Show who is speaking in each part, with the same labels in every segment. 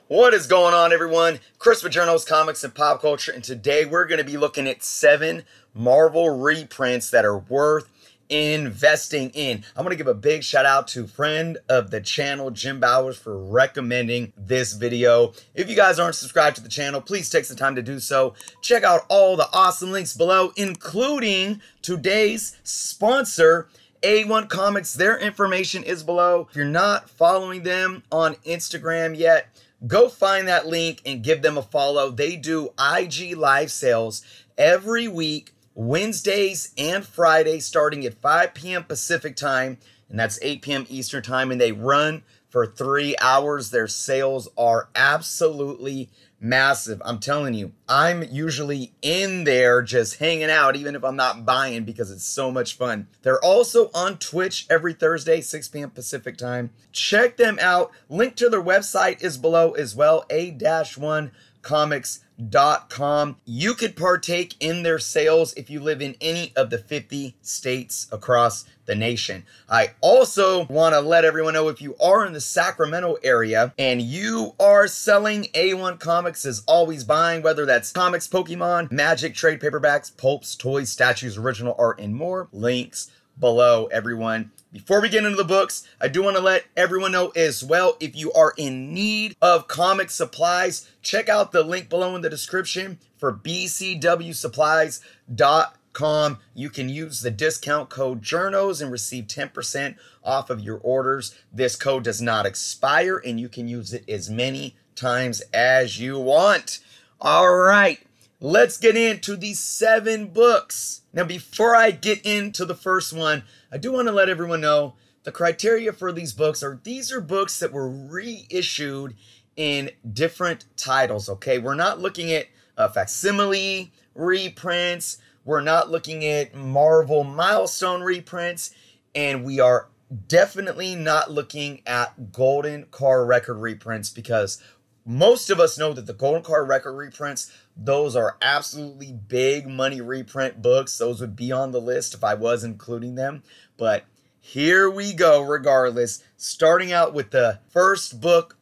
Speaker 1: What is going on, everyone? Chris with Journals, Comics, and Pop Culture, and today we're going to be looking at 7 Marvel reprints that are worth investing in. I'm going to give a big shout out to friend of the channel, Jim Bowers, for recommending this video. If you guys aren't subscribed to the channel, please take some time to do so. Check out all the awesome links below, including today's sponsor, A1 Comics. Their information is below. If you're not following them on Instagram yet, go find that link and give them a follow. They do IG live sales every week, Wednesdays and Fridays, starting at 5 p.m. Pacific time, and that's 8 p.m. Eastern time, and they run for 3 hours. Their sales are absolutely massive. I'm telling you, I'm usually in there just hanging out, even if I'm not buying, because it's so much fun. They're also on Twitch every Thursday, 6 p.m. Pacific time. Check them out. Link to their website is below as well, a-1comics.com. You could partake in their sales if you live in any of the 50 states across the nation. I also want to let everyone know, if you are in the Sacramento area and you are selling, A1 Comics is always buying, whether that's comics, Pokemon, Magic, trade paperbacks, pulps, toys, statues, original art, and more. Links below, everyone. Before we get into the books, I do want to let everyone know as well, if you are in need of comic supplies, check out the link below in the description for bcwsupplies.com. You can use the discount code JOURNOS and receive 10% off of your orders. This code does not expire, and you can use it as many times as you want. All right, let's get into these 7 books. Now, before I get into the first one, I do want to let everyone know the criteria for these books are, these are books that were reissued in different titles, okay? We're not looking at facsimile reprints. We're not looking at Marvel milestone reprints. And we are definitely not looking at Golden Car Record reprints, because most of us know that the Golden Car Record reprints, those are absolutely big money reprint books. Those would be on the list if I was including them. But here we go regardless. Starting out with the first book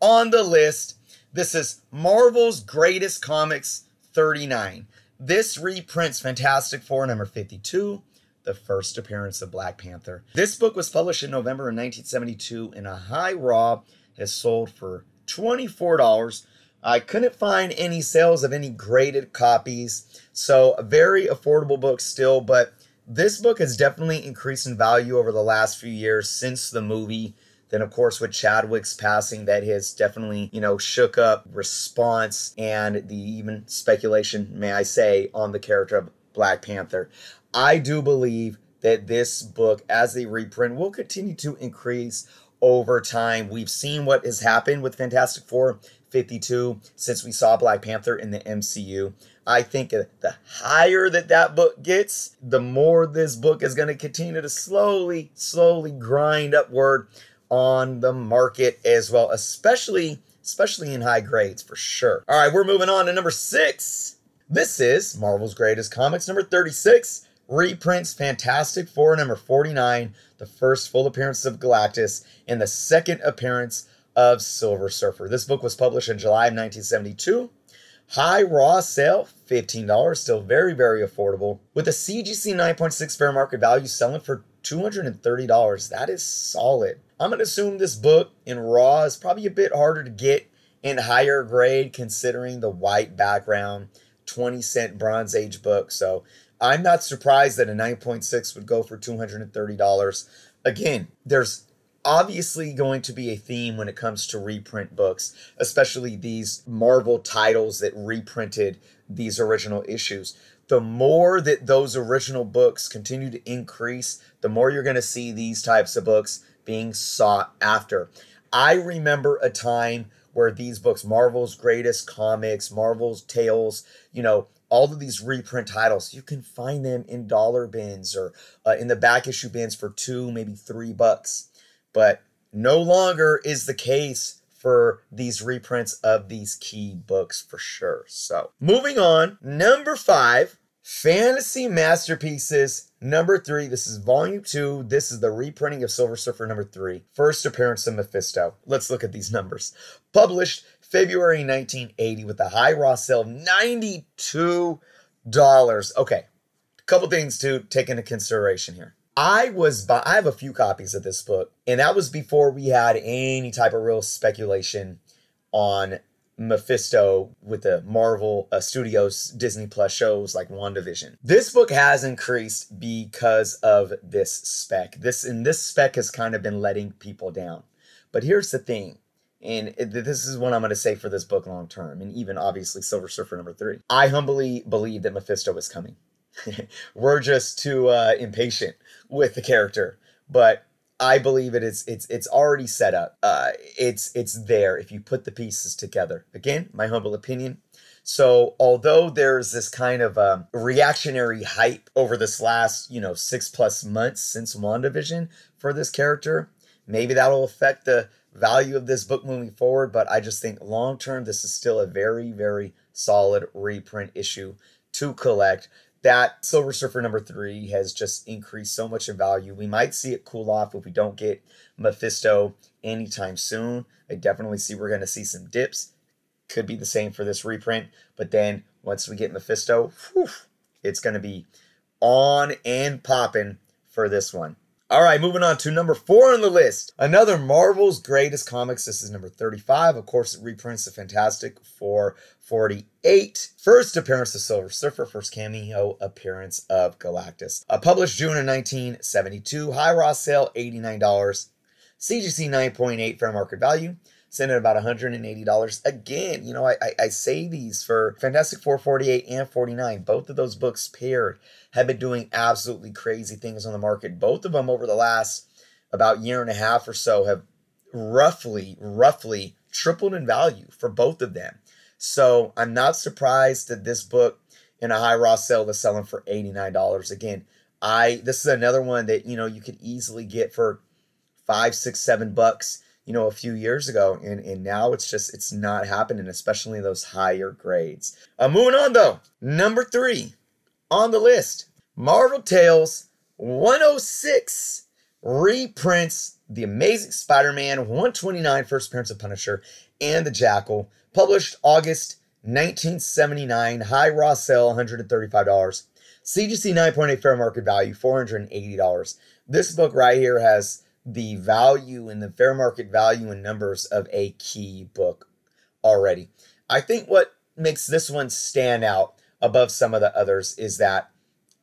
Speaker 1: on the list. This is Marvel's Greatest Comics 39. This reprints Fantastic Four number 52, the first appearance of Black Panther. This book was published in November of 1972, and a high raw has sold for $24. I couldn't find any sales of any graded copies, so a very affordable book still, but this book has definitely increased in value over the last few years since the movie. Then, of course, with Chadwick's passing, that has definitely, shook up response and the even speculation, may I say, on the character of Black Panther. I do believe that this book, as a reprint, will continue to increase over time. We've seen what has happened with Fantastic Four 52 since we saw Black Panther in the MCU. I think the higher that book gets, the more this book is going to continue to slowly grind upward on the market as well, especially in high grades, for sure. All right, we're moving on to number 6. This is Marvel's Greatest Comics number 36, reprints Fantastic Four number 49, the first full appearance of Galactus, and the second appearance of Silver Surfer. This book was published in July of 1972. High raw sale, $15, still very affordable, with a CGC 9.6 fair market value, selling for $230. That is solid. I'm going to assume this book in raw is probably a bit harder to get in higher grade, considering the white background, 20-cent Bronze Age book. So I'm not surprised that a 9.6 would go for $230. Again, there's obviously going to be a theme when it comes to reprint books, especially these Marvel titles that reprinted these original issues. The more that those original books continue to increase, the more you're going to see these types of books being sought after. I remember a time where these books, Marvel's Greatest Comics, Marvel's Tales, all of these reprint titles, you can find them in dollar bins or in the back issue bins for $2, maybe $3. But no longer is the case for these reprints of these key books, for sure. So moving on, number 5, Fantasy Masterpieces number 3. This is volume 2. This is the reprinting of Silver Surfer number 3. First appearance of Mephisto. Let's look at these numbers. Published February 1980 with a high raw sale of $92. Okay, a couple things to take into consideration here. I have a few copies of this book, and that was before we had any type of real speculation on Mephisto with the Marvel Studios Disney Plus shows like WandaVision. This book has increased because of this spec. This spec has kind of been letting people down. But here's the thing, and this is what I'm going to say for this book long term, and even obviously Silver Surfer #3. I humbly believe that Mephisto is coming. We're just too impatient with the character, but I believe it's already set up. It's there if you put the pieces together. Again, my humble opinion. So although there's this kind of reactionary hype over this last 6+ months since WandaVision for this character, maybe that'll affect the value of this book moving forward. But I just think long term, this is still a very, very solid reprint issue to collect. That Silver Surfer #3 has just increased so much in value. We might see it cool off if we don't get Mephisto anytime soon. I definitely see we're going to see some dips. Could be the same for this reprint. But then once we get Mephisto, it's going to be on and popping for this one. All right, moving on to #4 on the list. Another Marvel's Greatest Comics. This is #35. Of course, it reprints the Fantastic Four 48. First appearance of Silver Surfer. First cameo appearance of Galactus. Published June of 1972. High raw sale, $89. CGC 9.8 fair market value. Sitting at about $180. Again, I say these for Fantastic Four 48 and 49. Both of those books paired have been doing absolutely crazy things on the market. Both of them over the last about year and a half or so have roughly tripled in value for both of them. So I'm not surprised that this book in a high raw sale is selling for $89. Again, this is another one that you could easily get for $5, $6, $7 a few years ago, and now it's not happening, especially those higher grades. Moving on though, #3 on the list, Marvel Tales 106 reprints The Amazing Spider-Man 129 first appearance of Punisher and the Jackal, published August 1979, high raw sale $135, CGC 9.8 fair market value $480. This book right here has the value and the fair market value and numbers of a key book already. I think what makes this one stand out above some of the others is that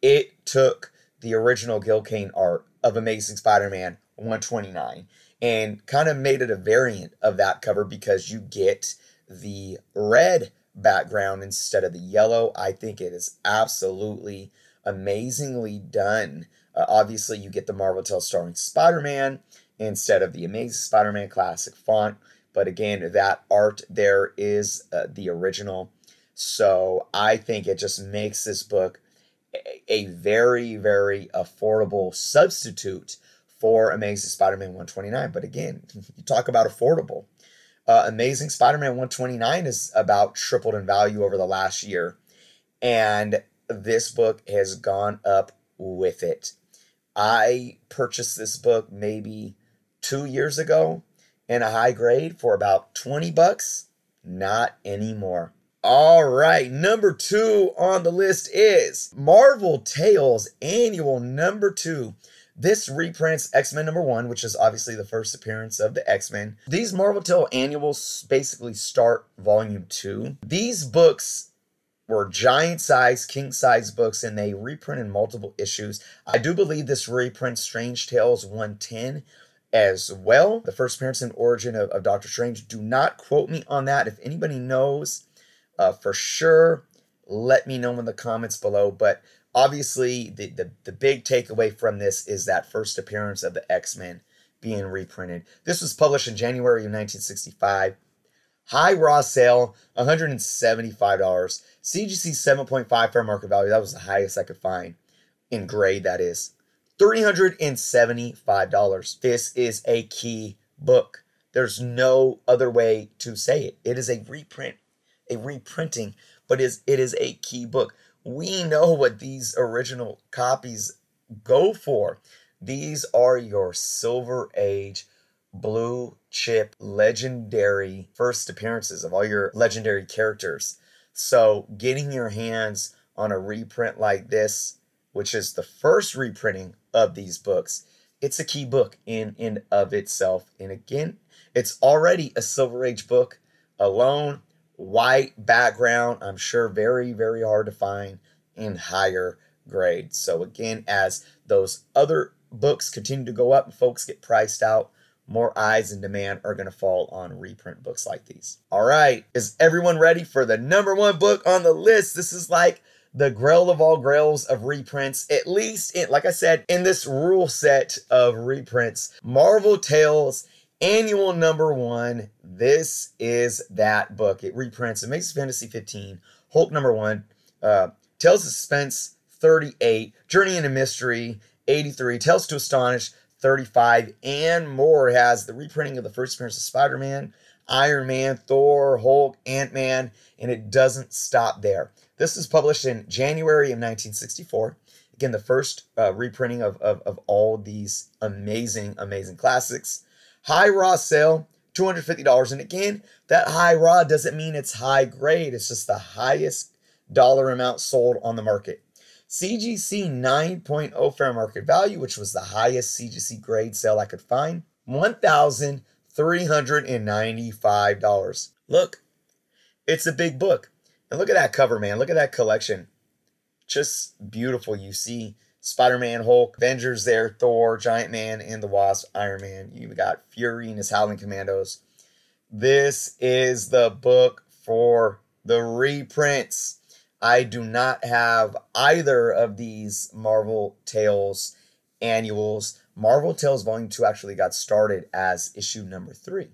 Speaker 1: it took the original Gil Kane art of Amazing Spider-Man 129 and kind of made it a variant of that cover because you get the red background instead of the yellow. I think it is absolutely amazingly done. Obviously, you get the Marvel Tales starring Spider-Man instead of the Amazing Spider-Man classic font. But again, that art there is the original. So I think it just makes this book a very, very affordable substitute for Amazing Spider-Man 129. But again, you talk about affordable. Amazing Spider-Man 129 is about tripled in value over the last year. And this book has gone up with it. I purchased this book maybe 2 years ago in a high grade for about $20. Not anymore. All right, #2 on the list is Marvel Tales Annual #2. This reprints X-Men #1, which is obviously the first appearance of the X-Men. These Marvel Tale annuals basically start volume 2. These books were giant size, king size books, and they reprinted multiple issues. I do believe this reprints Strange Tales 110 as well. The first appearance and origin of Doctor Strange. Do not quote me on that. If anybody knows for sure, let me know in the comments below. But obviously, the big takeaway from this is that first appearance of the X-Men being reprinted. This was published in January of 1965. High raw sale, $175. CGC 7.5 fair market value. That was the highest I could find in grade, that is. $375. This is a key book. There's no other way to say it. It is a reprint, a reprinting, but it is a key book. We know what these original copies go for. These are your Silver Age blue chip legendary first appearances of all your legendary characters. So getting your hands on a reprint like this, which is the first reprinting of these books, it's a key book in and of itself. And again, it's already a Silver Age book alone, white background, I'm sure very, very hard to find in higher grade. So again, as those other books continue to go up and folks get priced out, more eyes and demand are going to fall on reprint books like these. All right, is everyone ready for the #1 book on the list? This is like the grail of all grails of reprints, at least, like I said, in this rule set of reprints. Marvel Tales Annual #1. This is that book. It reprints Amazing Fantasy 15, Hulk #1, Tales of Suspense 38, Journey into Mystery 83, Tales to Astonish 35, and more. It has the reprinting of the first appearance of Spider-Man, Iron Man, Thor, Hulk, Ant-Man, and it doesn't stop there. This was published in January of 1964. Again, the first reprinting of all these amazing, amazing classics. High raw sale, $250. And again, that high raw doesn't mean it's high grade. It's just the highest dollar amount sold on the market. CGC 9.0 fair market value, which was the highest CGC grade sale I could find, $1,395. Look, it's a big book. And look at that cover, man. Look at that collection. Just beautiful. You see Spider-Man, Hulk, Avengers there, Thor, Giant Man, and the Wasp, Iron Man. You got Fury and his Howling Commandos. This is the book for the reprints. I do not have either of these Marvel Tales annuals. Marvel Tales Volume 2 actually got started as issue #3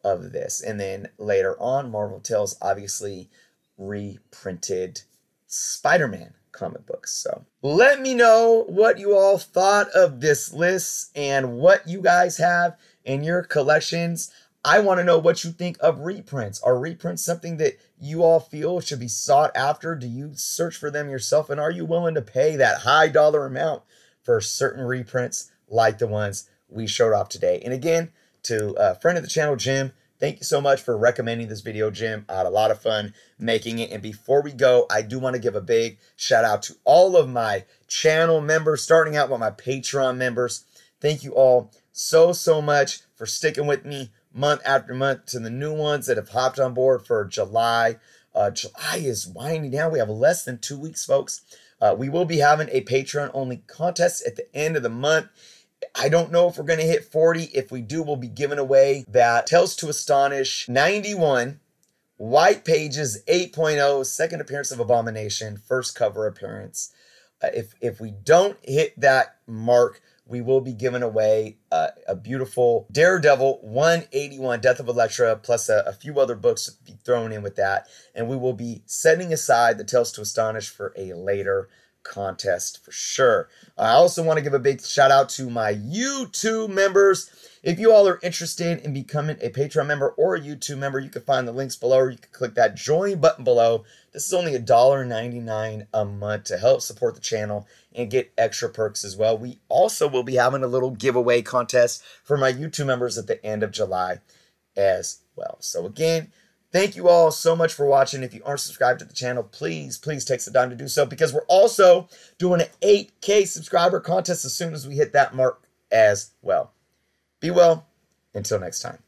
Speaker 1: of this. And then later on, Marvel Tales obviously reprinted Spider-Man comic books. So let me know what you all thought of this list and what you guys have in your collections. I want to know what you think of reprints. Are reprints something that you all feel should be sought after? Do you search for them yourself? And are you willing to pay that high dollar amount for certain reprints like the ones we showed off today? And again, to a friend of the channel, Jim, thank you so much for recommending this video, Jim. I had a lot of fun making it. And before we go, I do want to give a big shout out to all of my channel members, starting out with my Patreon members. Thank you all so much for sticking with me month after month. To the new ones that have hopped on board for July. July is winding down. We have less than 2 weeks, folks. We will be having a Patreon-only contest at the end of the month. I don't know if we're going to hit 40. If we do, we'll be giving away that Tales to Astonish 91, White Pages 8.0, second appearance of Abomination, first cover appearance. If we don't hit that mark, we will be giving away a beautiful Daredevil 181, Death of Elektra, plus a few other books to be thrown in with that. And we will be setting aside the Tales to Astonish for a later contest for sure. I also want to give a big shout out to my YouTube members. If you all are interested in becoming a Patreon member or a YouTube member, you can find the links below, or you can click that join button below. This is only $1.99 a month to help support the channel and get extra perks as well. We also will be having a little giveaway contest for my YouTube members at the end of July as well. So again, thank you all so much for watching. If you aren't subscribed to the channel, please take some time to do so, because we're also doing an 8K subscriber contest as soon as we hit that mark as well. Be well. Until next time.